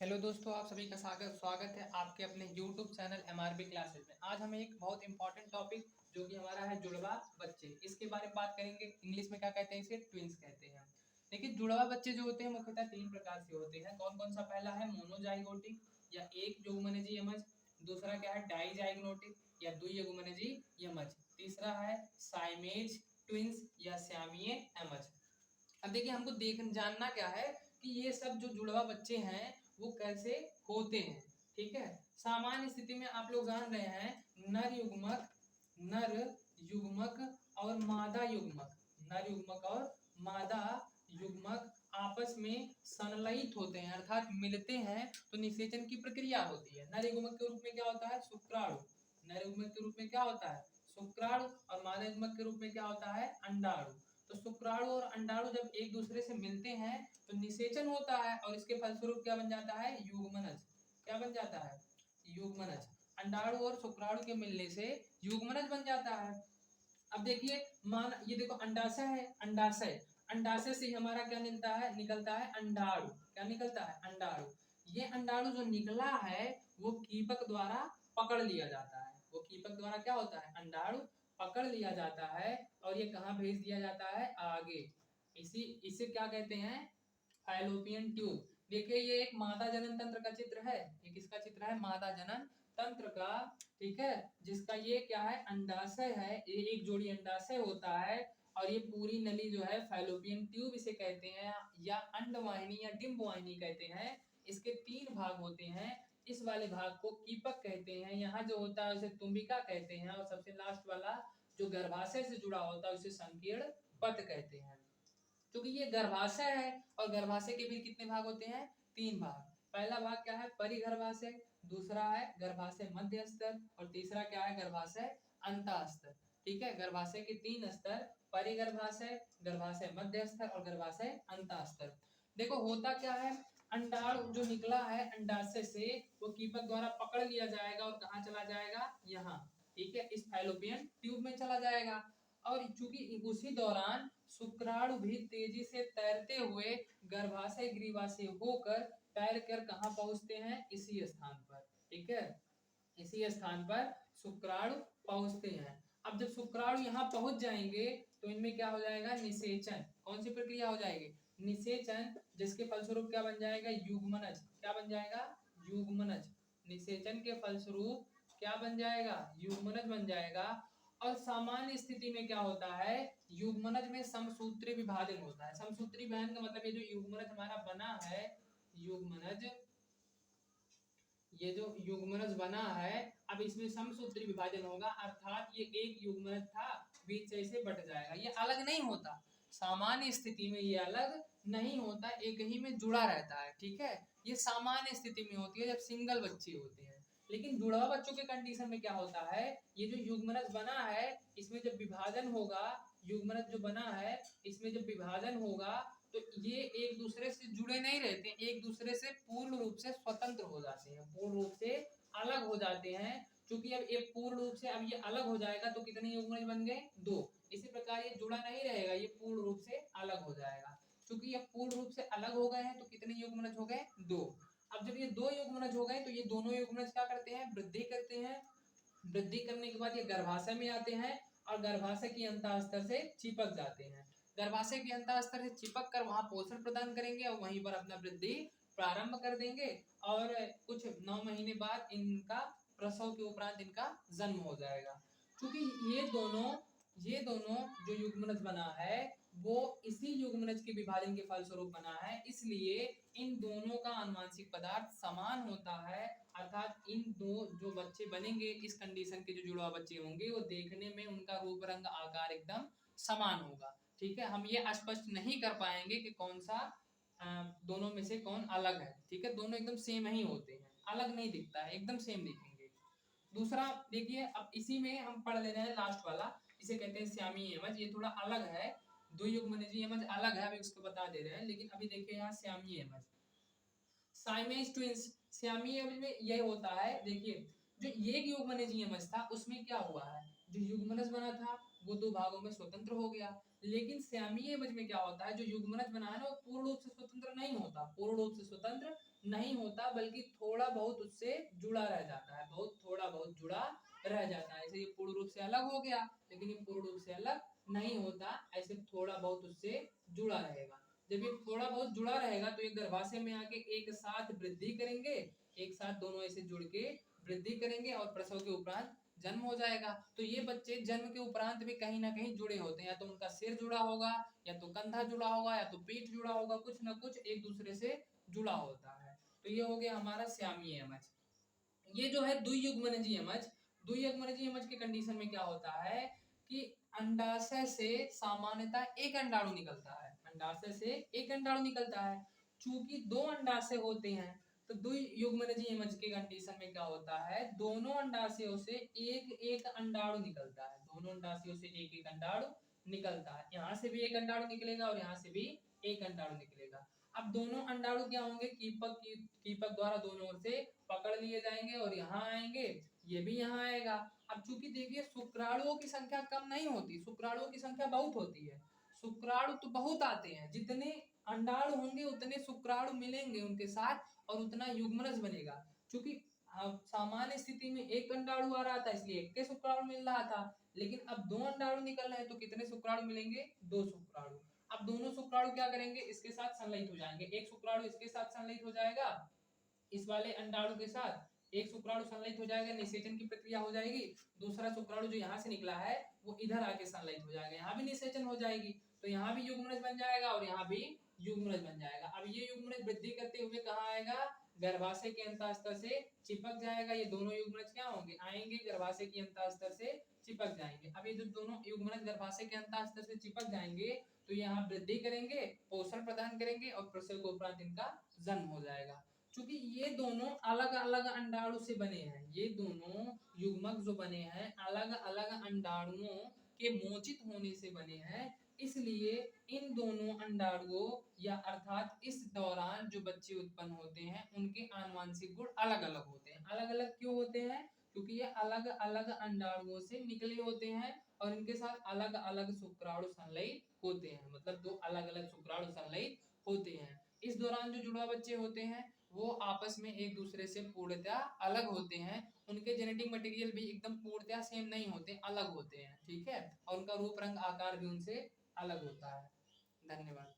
Hello दोस्तों, आप सभी का स्वागत स्वागत है आपके अपने YouTube चैनल MRB क्लासेस में। आज हम एक बहुत इंपॉर्टेंट टॉपिक जो कि हमारा है जुड़वा बच्चे, इसके बारे में बात करेंगे। इंग्लिश में क्या कहते हैं, इसे ट्विंस कहते हैं। देखिए, जुड़वा बच्चे जो होते हैं मुख्यतः तीन प्रकार से होते हैं। कौन कौन सा? पहला है मोनोजाइगोटिक या एक युग्मनजी यमज। दूसरा क्या है? डाइजाइगोटिक या द्वियुग्मनजी यमज। तीसरा है साइमेज ट्विंस या श्यामीय यमज। अब देखिए, हमको देख जानना क्या है कि ये सब जो जुड़वा बच्चे हैं वो कैसे होते हैं। ठीक है, सामान्य स्थिति में आप लोग जान रहे हैं नर युग्मक और मादा युग्मक, नर युग्मक और मादा युग्मक आपस में संलयित होते हैं, अर्थात मिलते हैं तो निषेचन की प्रक्रिया होती है। नर युग्मक के रूप में क्या होता है? शुक्राणु। नर युग्मक के रूप में क्या होता है? शुक्राणु। और मादा युग्मक के रूप में क्या होता है? अंडाणु। तो शुक्राणु और अंडाणु जब एक दूसरे से मिलते हैं तो निषेचन होता है और इसके फलस्वरूप क्या बन जाता है? युग्मनज। क्या बन जाता है? युग्मनज। अंडाणु और शुक्राणु के मिलने से युग्मनज बन जाता है। अब देखिए, मान ये देखो अंडाशय है, अंडाशय, अंडाशय से हमारा क्या निकलता है अंडाणु। क्या निकलता है? अंडाणु। ये अंडाणु जो निकला है वो कीपक द्वारा पकड़ लिया जाता है। वो कीपक द्वारा क्या होता है? अंडाणु पकड़ लिया जाता है और ये कहाँ भेज दिया जाता है? आगे। इसे क्या कहते हैं? Fallopian tube. देखिए, ये एक मादा जनन तंत्र का चित्र है। ये किसका चित्र है? मादा जनन तंत्र का। ठीक है, जिसका ये क्या है? अंडाशय है। ये एक जोड़ी अंडाशय होता है और ये पूरी नली जो है फैलोपियन ट्यूब इसे कहते हैं, या अंडवाहिनी या डिंबवाहिनी कहते हैं। इसके तीन भाग होते हैं। इस वाले भाग को कीपक कहते हैं, यहाँ जो होता है उसे तुम्बिका कहते हैं, और सबसे लास्ट वाला जो गर्भाशय से जुड़ा होता है उसे संकीर्ण पथ कहते हैं। क्योंकि ये गर्भाशय है और गर्भाशय के भी कितने भाग होते हैं? तीन भाग। पहला भाग क्या है? परिगर्भाशय। दूसरा है गर्भाशय मध्य स्तर और तीसरा क्या है? गर्भाशय अंतःस्तर। ठीक है, गर्भाशय के तीन स्तर, परिगर्भाशय, गर्भाशय मध्य स्तर और गर्भाशय अंतःस्तर। देखो होता क्या है, अंडाणु जो निकला है अंडाशय से वो कीपक द्वारा पकड़ लिया जाएगा और कहाँ चला जाएगा? यहाँ। ठीक है, इस फैलोपियन ट्यूब में चला जाएगा। और चूंकि उसी दौरान शुक्राणु भी तेजी से तैरते हुए गर्भाशय ग्रीवा से होकर तैर कर कहाँ पहुंचते हैं? इसी स्थान पर। ठीक है, इसी स्थान पर शुक्राणु पहुंचते हैं। अब जब शुक्राणु यहाँ पहुंच जाएंगे तो इनमें क्या हो जाएगा? निषेचन। कौन सी प्रक्रिया हो जाएगी? निषेचन, जिसके फलस्वरूप क्या बन जाएगा? युग्मनज। क्या बन जाएगा? युग्मनज। निषेचन के फलस्वरूप क्या बन जाएगा? युग्मनज बन जाएगा। और सामान्य स्थिति में क्या होता है? युग्मनज में समसूत्री विभाजन होता है। समसूत्री विभाजन का मतलब ये जो युग्मनज हमारा बना है, युग्मनज, ये जो युग्मनज बना है अब इसमें समसूत्री विभाजन होगा, अर्थात ये एक युग्मनज था, बीच से इसे बट जाएगा। ये अलग नहीं होता, सामान्य स्थिति में ये अलग नहीं होता, एक ही में जुड़ा रहता है। ठीक है, ये सामान्य स्थिति में होती है जब सिंगल बच्चे होते हैं। लेकिन जुड़वा बच्चों के कंडीशन में क्या होता है? ये जो युग्मनज बना है इसमें जब विभाजन होगा, युग्मनज जो बना है इसमें जब विभाजन होगा तो ये एक दूसरे से जुड़े नहीं रहते, एक दूसरे से पूर्ण रूप से स्वतंत्र हो जाते हैं, पूर्ण रूप से अलग हो जाते हैं। क्योंकि अब ये पूर्ण रूप से अब ये अलग हो जाएगा तो कितने युग्मनज बन गए? दो। इसी प्रकार ये जुड़ा नहीं रहेगा, ये पूर्ण रूप से अलग हो जाएगा। क्योंकि ये पूर्ण रूप से अलग हो गए हैं तो कितने युग्मनज हो गए? दो। अब जब ये दो युग्मनज हो गए तो ये दोनों युग्मनज क्या करते हैं? वृद्धि करते हैं। वृद्धि करने के बाद ये गर्भाशय में आते हैं और गर्भाशय की अंतःस्तर से चिपक जाते हैं। गर्भाशय के अंतःस्तर से चिपक कर वहां पोषण प्रदान करेंगे और वहीं पर अपना वृद्धि प्रारंभ कर देंगे। और कुछ 9 महीने बाद इनका प्रसव के उपरांत इनका जन्म हो जाएगा। क्योंकि ये दोनों जो युग्मनज बना है वो इसी युग्मनज के विभाजन के फलस्वरूप बना है, इसलिए इन दोनों का आनुवंशिक पदार्थ समान होता है। अर्थात इन दो जो बच्चे बनेंगे इस कंडीशन के जो जुड़वा बच्चे होंगे वो देखने में उनका रूप रंग आकार एकदम समान होगा। ठीक है, हम ये स्पष्ट नहीं कर पाएंगे कि कौन सा दोनों में से कौन अलग है। ठीक है, दोनों एकदम सेम ही होते हैं, अलग नहीं दिखता है, एकदम सेम दिखेंगे। दूसरा देखिए, अब इसी में हम पढ़ ले रहे हैं लास्ट वाला, इसे कहते हैं श्यामी एमज। ये थोड़ा अलग है, दो युग्मनजी एमज अलग है, अभी उसको बता दे रहे हैं। लेकिन अभी देखिए यहाँ श्यामी एमज, साइमेज ट्विंस, श्यामी एमज में यह होता है। देखिए, जो एक युग्मनज एमज था उसमें क्या हुआ है? जो युग्मनज बना था वो दो भागों में स्वतंत्र हो गया। लेकिन श्यामी एमज में क्या होता है? जो युग्मनज बना है ना वो पूर्ण रूप से स्वतंत्र नहीं होता, पूर्ण रूप से स्वतंत्र नहीं होता, बल्कि थोड़ा बहुत उससे जुड़ा रह जाता है, बहुत थोड़ा बहुत जुड़ा रह जाता है। ऐसे ये पूर्ण रूप से अलग हो गया, लेकिन ये पूर्ण रूप से अलग नहीं होता, ऐसे थोड़ा बहुत उससे जुड़ा रहेगा। जब ये थोड़ा बहुत जुड़ा रहेगा तो ये गर्भाशय में आके एक साथ वृद्धि करेंगे, एक साथ दोनों ऐसे जुड़ के वृद्धि करेंगे और प्रसव के उपरांत जन्म हो जाएगा। तो ये बच्चे जन्म के उपरांत भी कहीं ना कहीं जुड़े होते हैं, या तो उनका सिर जुड़ा होगा, या तो कंधा जुड़ा होगा, या तो पेट जुड़ा होगा, कुछ ना कुछ एक दूसरे से जुड़ा होता है। तो ये हो गया हमारा श्यामी एमच। ये जो है द्वियुग्मनजी एमच, द्वियुग्मनजी एमच के कंडीशन में क्या होता है कि अंडाशय से सामान्यतः एक अंडाणु निकलता है, अंडाशय से एक अंडाणु निकलता है। चूंकि दो अंडाशय होते हैं, तो द्वियुग्मनजी एमच के कंडीशन में क्या होता है, दोनों अंडाशयों से एक एक अंडाणु निकलता है, दोनों अंडाशयों से एक एक अंडाणु निकलता है। यहाँ से भी एक अंडाणु निकलेगा और यहाँ से भी एक अंडाणु निकलेगा। अब दोनों अंडाणु क्या होंगे, कीपक द्वारा दोनों ओर से पकड़ लिए जाएंगे और यहाँ आएंगे, ये भी यहाँ आएगा। अब चूंकि देखिए शुक्राणुओं की संख्या कम नहीं होती, शुक्राणुओं की संख्या बहुत होती है, शुक्राणु तो बहुत आते हैं, जितने अंडाणु होंगे उतने शुक्राणु मिलेंगे उनके साथ और उतना युग्मनज बनेगा। क्योंकि सामान्य स्थिति में एक अंडाणु आ रहा था इसलिए एक के शुक्राणु मिल रहा था, लेकिन अब दो अंडाणु निकल रहे हैं तो कितने शुक्राणु मिलेंगे, दो शुक्राणु। अब दोनों शुक्राणु क्या करेंगे, इसके साथ संलयित हो जाएंगे, एक शुक्राणु इसके साथ संलयित हो जाएगा, इस वाले अंडाणु के साथ एक शुक्राणु संलयित हो जाएगा, निषेचन की प्रक्रिया हो जाएगी। दूसरा शुक्राणु जो यहाँ से निकला है वो इधर आके संलयित हो जाएगा, यहाँ भी निषेचन हो जाएगी, तो यहाँ भी युग्मनज बन जाएगा और यहाँ भी युग्मनज बन जाएगा। अब ये युग्मनज वृद्धि करते हुए कहाँ आएगा, गर्भाशय के अंतःस्तर से चिपक जाएगा। ये दोनों युग्मनज क्या होंगे, आएंगे गर्भाशय के अंतःस्तर से चिपक जाएंगे। अब ये जो दोनों युग्मनज गर्भाशय के अंतःस्तर से चिपक जाएंगे तो यहाँ वृद्धि करेंगे, पोषण प्रदान करेंगे और प्रसव के उपरांत इनका जन्म हो जाएगा। क्योंकि ये दोनों अलग अलग अंडाणु से बने हैं, ये दोनों युग्मक जो बने हैं अलग अलग अंडाणुओं के मोचित होने से बने हैं, इसलिए इन दोनों अंडाणुओं या अर्थात इस दौरान जो बच्चे उत्पन्न होते हैं उनके आनुवंशिक गुण अलग अलग होते हैं। अलग अलग क्यों होते हैं, क्योंकि ये अलग अलग अंडाणुओं से निकले होते हैं और इनके साथ अलग अलग शुक्राणु संलयित होते हैं, मतलब दो अलग अलग शुक्राणु संलयित होते हैं। इस दौरान जो जुड़वा बच्चे होते हैं वो आपस में एक दूसरे से पूर्णतः अलग होते हैं, उनके जेनेटिक मटेरियल भी एकदम पूर्णतः सेम नहीं होते, अलग होते हैं, ठीक है, और उनका रूप रंग आकार भी उनसे अलग होता है। धन्यवाद।